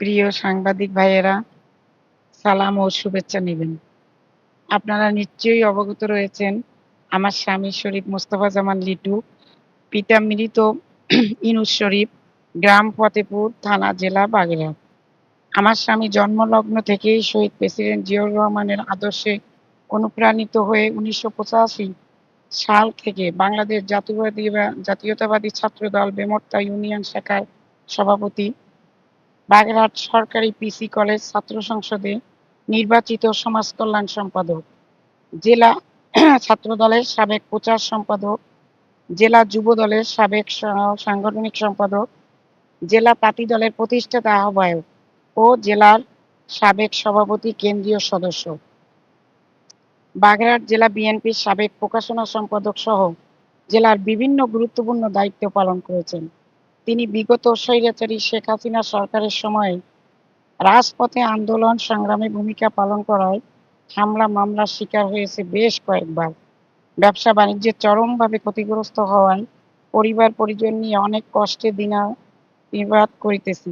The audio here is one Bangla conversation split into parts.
প্রিয় সাংবাদিক ভাইয়েরা, সালাম ও শুভেচ্ছা নিবেন। আপনারা নিশ্চয়ই অবগত রয়েছেন, আমার স্বামী শরীফ মোস্তফা জামান লিটু, পিতা মৃত ইনুস শরীফ, গ্রাম ফতেপুর, থানা জেলা বাগেরহাট। আমার স্বামী জন্মলগ্ন থেকেই শহীদ প্রেসিডেন্ট জিয়াউর রহমানের আদর্শে অনুপ্রাণিত হয়ে ১৯৮৫ সাল থেকে বাংলাদেশ জাতীয়তাবাদী ছাত্রদল বেমর্তা ইউনিয়ন শাখার সভাপতি, বাগেরহাট সরকারি পিসি কলেজ ছাত্র সংসদে নির্বাচিত সমাজ কল্যাণ সম্পাদক, জেলা ছাত্রদলের সাবেক প্রচার সম্পাদক, জেলা যুব দলের সাবেক সাংগঠনিক সম্পাদক, জেলা পার্টি দলের প্রতিষ্ঠাতা আহ্বায়ক ও জেলার সাবেক সভাপতি কেন্দ্রীয় সদস্য, বাগেরহাট জেলা বিএনপির সাবেক প্রকাশনা সম্পাদক সহ জেলার বিভিন্ন গুরুত্বপূর্ণ দায়িত্ব পালন করেছেন। তিনি বিগত স্বৈরাচারী শেখ হাসিনা সরকারের সময়ে রাজপথে আন্দোলন সংগ্রামে ভূমিকা পালন করায় হামলা মামলার শিকার হয়েছে বেশ কয়েকবার। ব্যবসা বাণিজ্যে চরমভাবে ক্ষতিগ্রস্ত হওয়ায় পরিবার পরিজন নিয়ে অনেক কষ্টে দিনাতিপাত করিতেছি।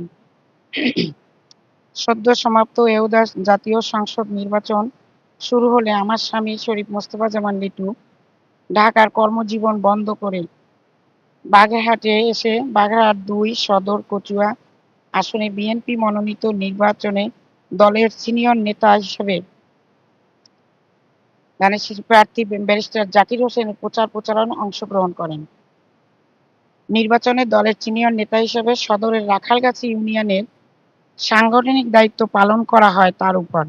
সদ্য সমাপ্ত একাদশ জাতীয় সংসদ নির্বাচন শুরু হলে আমার স্বামী শরীফ মোস্তফা জামান লিটু ঢাকার কর্মজীবন বন্ধ করে বাগেরহাটে এসে বাগেরহাট ২ সদর কচুয়া আসনে বিএনপি মনোনীত নির্বাচনে দলের সিনিয়র নেতা হিসেবে ধানের শীষ প্রার্থী ব্যারিস্টার জাকির হোসেনের প্রচারণায় অংশগ্রহণ করেন। নির্বাচনে দলের সিনিয়র নেতা হিসেবে সদরের রাখালগাছি ইউনিয়নের সাংগঠনিক দায়িত্ব পালন করা হয় তার উপর।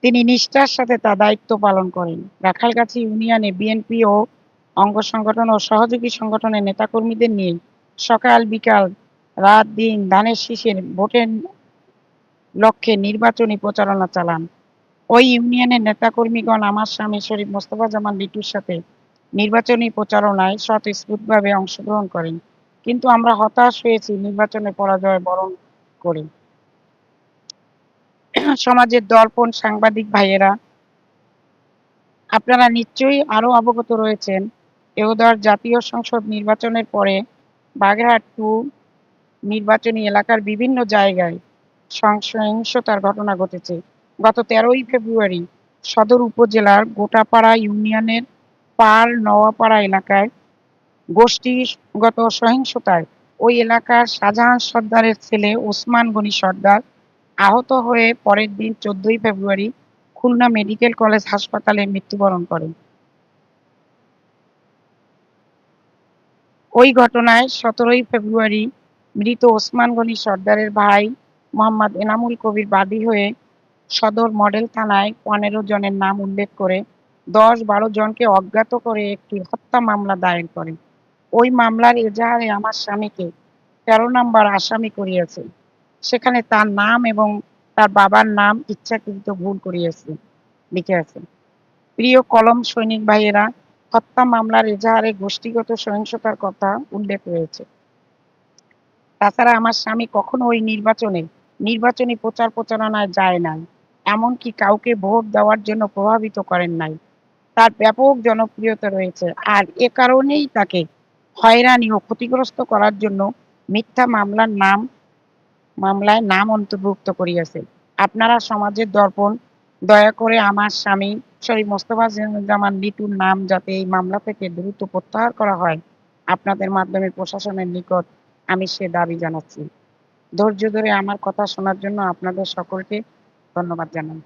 তিনি নিষ্ঠার সাথে তার দায়িত্ব পালন করেন। রাখালগাছি ইউনিয়নে বিএনপি ও অঙ্গ সংগঠন ও সহযোগী সংগঠনের নেতাকর্মীদের নিয়ে সকাল বিকাল রাত দিন ধানের শীষের ভোটের লক্ষ্যে নির্বাচনী প্রচারণা চালান। ওই ইউনিয়নের নেতাকর্মীগণ আমার স্বামী শরীফ মোস্তফা জামান লিটুর সাথে নির্বাচনী প্রচারণায় স্বতঃস্ফূর্তভাবে অংশগ্রহণ করেন। কিন্তু আমরা হতাশ হয়েছি নির্বাচনে পরাজয় বরণ করে। সমাজের দর্পণ সাংবাদিক ভাইয়েরা, আপনারা নিশ্চয়ই আরও অবগত রয়েছেন, একাদশ জাতীয় সংসদ নির্বাচনের পরে বাগেরহাট ২ নির্বাচনী এলাকার বিভিন্ন জায়গায় সহিংসতার ঘটনা ঘটেছে। গত ১৩ই ফেব্রুয়ারি সদর উপজেলার গোটাপাড়া ইউনিয়নের পার নওয়াপাড়া এলাকায় গোষ্ঠীগত সহিংসতায় ওই এলাকার শাহজাহান সর্দারের ছেলে ওসমান গনি সর্দার আহত হয়ে পরের দিন ১৪ই ফেব্রুয়ারি খুলনা মেডিকেল কলেজ হাসপাতালে মৃত্যুবরণ করেন। ওই ঘটনায় ১৭ই ফেব্রুয়ারি মৃত ওসমান গনি সর্দারের ভাই মোহাম্মদ এনামুল কবির বাদী হয়ে সদর মডেল থানায় ১৫ জনের নাম উল্লেখ করে ১০-১২ জনকে অজ্ঞাত করে একটি হত্যা মামলা দায়ের করে। ওই মামলার এজাহারে আমার স্বামীকে ১৩ নম্বর আসামি করিয়েছে। সেখানে তার নাম এবং তার বাবার নাম ইচ্ছাকৃত ভুল লিখে আছে। প্রিয় কলম সৈনিক ভাইয়েরা, হত্যা মামলার এজাহারে গোষ্ঠীগত সহিংসতার কথা উল্লেখ রয়েছে। তাছাড়া আমার স্বামী কখনো ওই নির্বাচনী প্রচারণায় যায় নাই, এমনকি কাউকে ভোট দেওয়ার জন্য প্রভাবিত করেন নাই। তার ব্যাপক জনপ্রিয়তা রয়েছে, আর এ কারণেই তাকে হয়রানি ও ক্ষতিগ্রস্ত করার জন্য মিথ্যা মামলায় নাম অন্তর্ভুক্ত করিয়াছে। আপনারা সমাজের দর্পণ, দয়া করে আমার স্বামী শরীফ মোস্তফা জামান লিটুর নাম যাতে এই মামলা থেকে দ্রুত প্রত্যাহার করা হয়, আপনাদের মাধ্যমে প্রশাসনের নিকট আমি সে দাবি জানাচ্ছি। ধৈর্য ধরে আমার কথা শোনার জন্য আপনাদের সকলকে ধন্যবাদ জানাই।